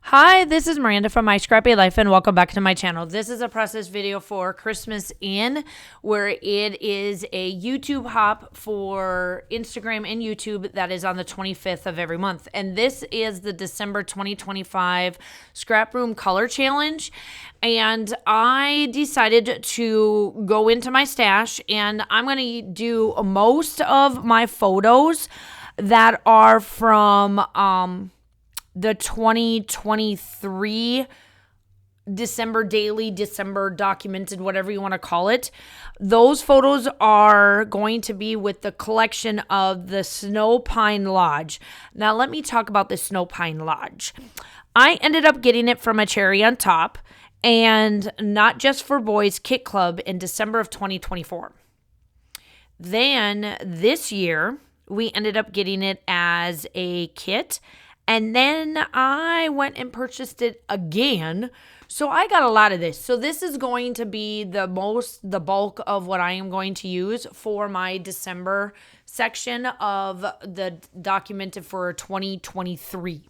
Hi, this is Miranda from My Scrappy Life and welcome back to my channel. This is a process video for Christmas in, where it is a YouTube hop for Instagram and YouTube that is on the 25th of every month. And this is the December 2025 Scrap Room Color Challenge. And I decided to go into my stash and I'm going to do most of my photos that are from the 2023 December daily, December documented, whatever you want to call it. Those photos are going to be with the collection of the Snow Pine Lodge. Now, let me talk about the Snow Pine Lodge. I ended up getting it from a Cherry on Top and Not Just for Boys Kit Club in December of 2024. Then this year, we ended up getting it as a kit. And then I went and purchased it again. So I got a lot of this. So this is going to be the bulk of what I am going to use for my December section of the documented for 2023.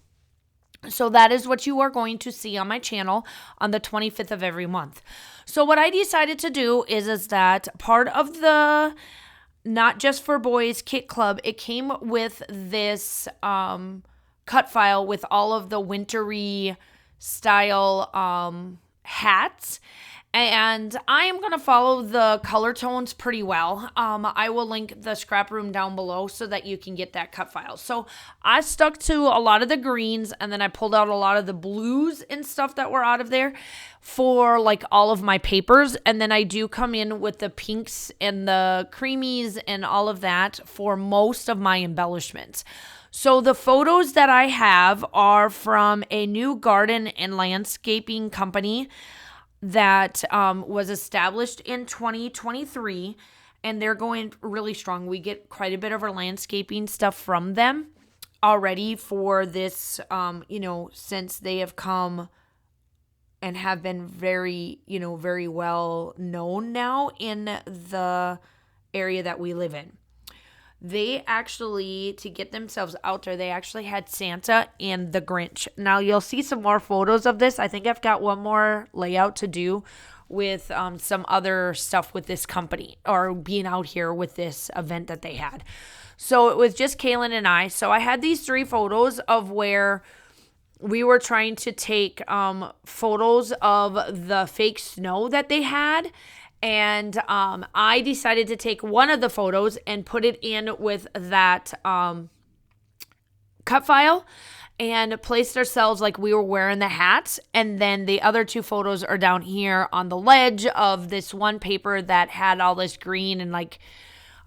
So that is what you are going to see on my channel on the 25th of every month. So what I decided to do is that part of the Not Just for Boys Kit Club, it came with this cut file with all of the wintry style hats, and I am going to follow the color tones pretty well. I will link the scrap room down below so that you can get that cut file. So I stuck to a lot of the greens, and then I pulled out a lot of the blues and stuff that were out of there for like all of my papers, and then I do come in with the pinks and the creamies and all of that for most of my embellishments. So the photos that I have are from a new garden and landscaping company that was established in 2023, and they're going really strong. We get quite a bit of our landscaping stuff from them already for this, since they have come and have been very well known now in the area that we live in. They actually, to get themselves out there, they actually had Santa and the Grinch. Now, you'll see some more photos of this. I think I've got one more layout to do with some other stuff with this company or being out here with this event that they had. So it was just Kaylin and I. So I had these 3 photos of where we were trying to take photos of the fake snow that they had. And I decided to take one of the photos and put it in with that cut file and placed ourselves like we were wearing the hats. And then the other 2 photos are down here on the ledge of this one paper that had all this green and like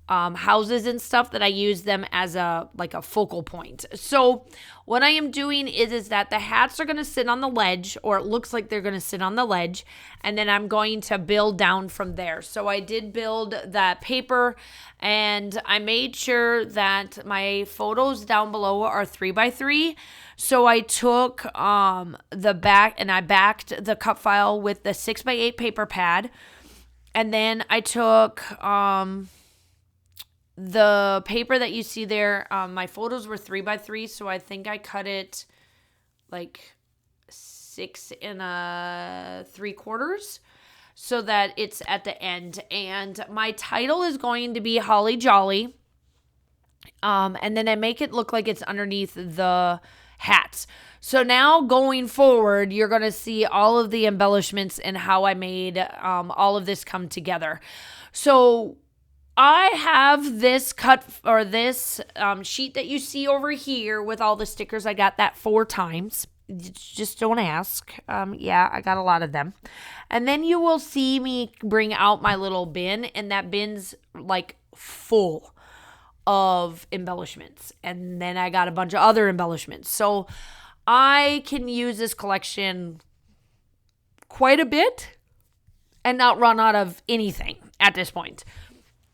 houses and stuff that I use them as a focal point. So what I am doing is that the hats are going to sit on the ledge, or it looks like they're going to sit on the ledge, and then I'm going to build down from there. So I did build that paper, and I made sure that my photos down below are 3x3. So I took the back and I backed the cut file with the 6x8 paper pad, and then I took the paper that you see there, my photos were 3x3, so I think I cut it like 6 3/4 so that it's at the end. And my title is going to be Holly Jolly. And then I make it look like it's underneath the hats. So now going forward, you're going to see all of the embellishments and how I made all of this come together. So I have this this sheet that you see over here with all the stickers. I got that 4 times. Just don't ask. Yeah, I got a lot of them. And then you will see me bring out my little bin, and that bin's like full of embellishments. And then I got a bunch of other embellishments. So I can use this collection quite a bit and not run out of anything at this point.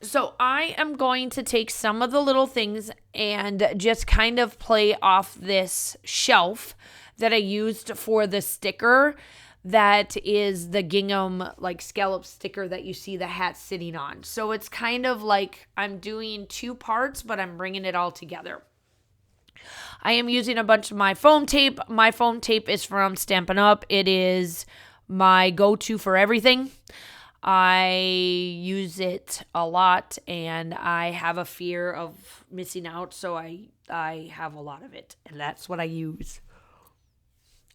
So I am going to take some of the little things and just kind of play off this shelf that I used for the sticker that is the gingham like scallop sticker that you see the hat sitting on. So it's kind of like I'm doing 2 parts, but I'm bringing it all together. I am using a bunch of my foam tape. My foam tape is from Stampin' Up. It is my go-to for everything. I use it a lot, and I have a fear of missing out, so I have a lot of it, and that's what I use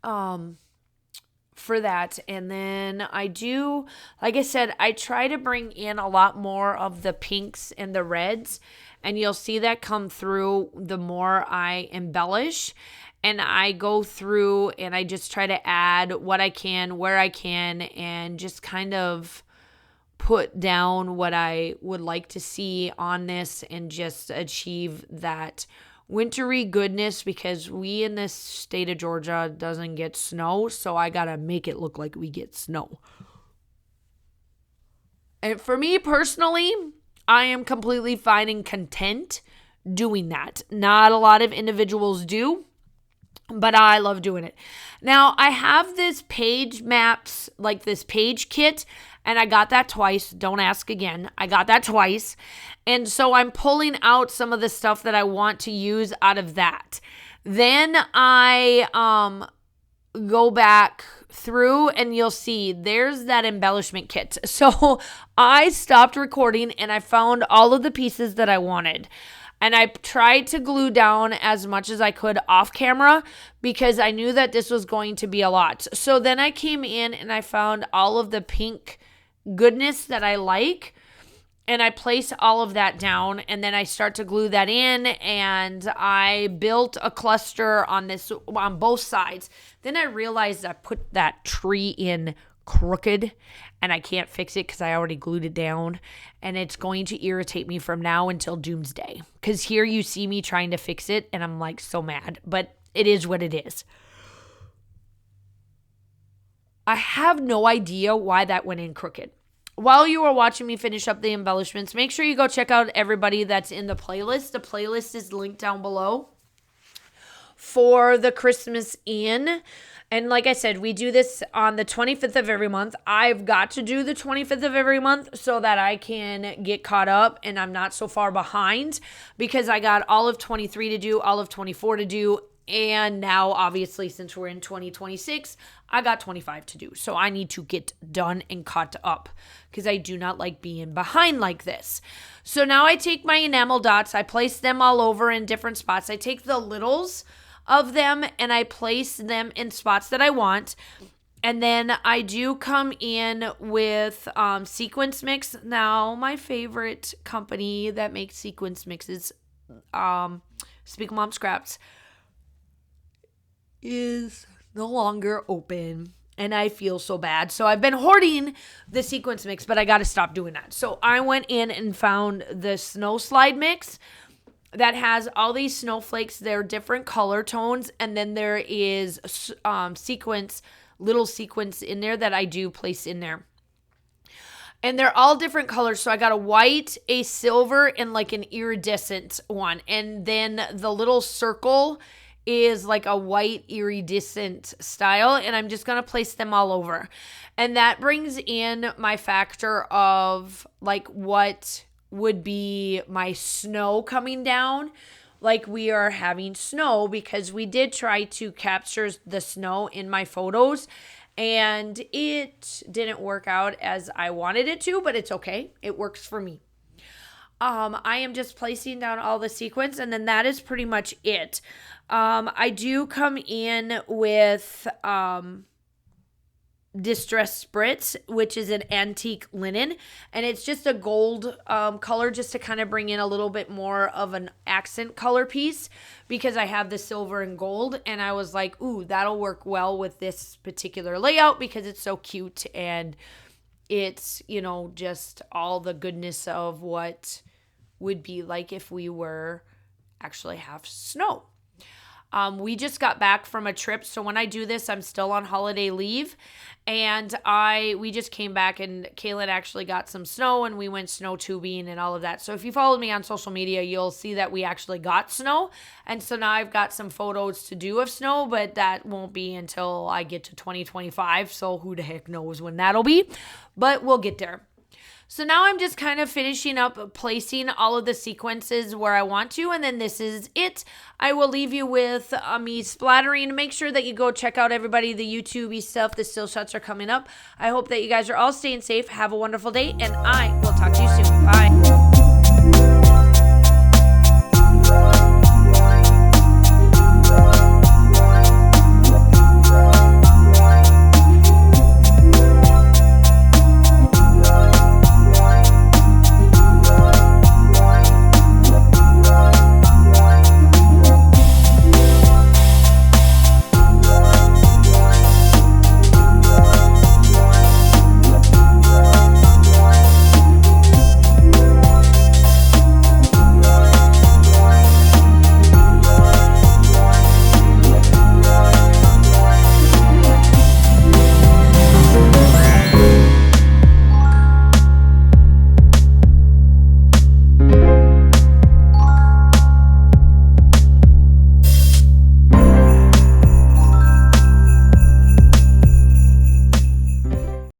for that. And then I do, like I said, I try to bring in a lot more of the pinks and the reds, and you'll see that come through the more I embellish. And I go through and I just try to add what I can, where I can, and just kind of put down what I would like to see on this and just achieve that wintry goodness, because we in this state of Georgia doesn't get snow, so I gotta make it look like we get snow. And for me personally, I am completely fine and content doing that. Not a lot of individuals do, but I love doing it. Now, I have this page maps, like this page kit, and I got that twice. Don't ask again. I got that twice. And so I'm pulling out some of the stuff that I want to use out of that. Then I go back through and you'll see there's that embellishment kit. So I stopped recording and I found all of the pieces that I wanted. And I tried to glue down as much as I could off camera because I knew that this was going to be a lot. So then I came in and I found all of the pink goodness that I like. And I place all of that down, and then I start to glue that in, and I built a cluster on both sides. Then I realized I put that tree in crooked, and I can't fix it because I already glued it down, and it's going to irritate me from now until doomsday. Because here you see me trying to fix it, and I'm like so mad, but it is what it is. I have no idea why that went in crooked. While you are watching me finish up the embellishments, make sure you go check out everybody that's in the playlist. The playlist is linked down below for the Christmas in. And like I said, we do this on the 25th of every month. I've got to do the 25th of every month so that I can get caught up and I'm not so far behind, because I got all of 23 to do, all of 24 to do. And now, obviously, since we're in 2026, I got 25 to do. So I need to get done and caught up because I do not like being behind like this. So now I take my enamel dots. I place them all over in different spots. I take the littles of them and I place them in spots that I want. And then I do come in with sequence mix. Now, my favorite company that makes sequence mixes, Speak Mom Scraps, is no longer open, and I feel so bad. So I've been hoarding the sequence mix, but I got to stop doing that. So I went in and found the snow slide mix that has all these snowflakes. They're different color tones, and then there is little sequence in there that I do place in there. And they're all different colors. So I got a white, a silver, and like an iridescent one. And then the little circle is like a white iridescent style, and I'm just gonna place them all over. And that brings in my factor of like what would be my snow coming down. Like we are having snow because we did try to capture the snow in my photos, and it didn't work out as I wanted it to, but it's okay. It works for me. I am just placing down all the sequins, and then that is pretty much it. I do come in with Distress Spritz, which is an antique linen, and it's just a gold color just to kind of bring in a little bit more of an accent color piece, because I have the silver and gold, and I was like, ooh, that'll work well with this particular layout because it's so cute, and it's, you know, just all the goodness of what would be like if we were actually have snow. We just got back from a trip, so when I do this, I'm still on holiday leave, and we just came back, and Kaylin actually got some snow, and we went snow tubing and all of that. So if you followed me on social media, you'll see that we actually got snow, and so now I've got some photos to do of snow, but that won't be until I get to 2025, so who the heck knows when that'll be, but we'll get there. So now I'm just kind of finishing up placing all of the sequences where I want to, and then this is it. I will leave you with me splattering. Make sure that you go check out everybody, the YouTube-y stuff. The still shots are coming up. I hope that you guys are all staying safe. Have a wonderful day, and I will talk to you soon. Bye.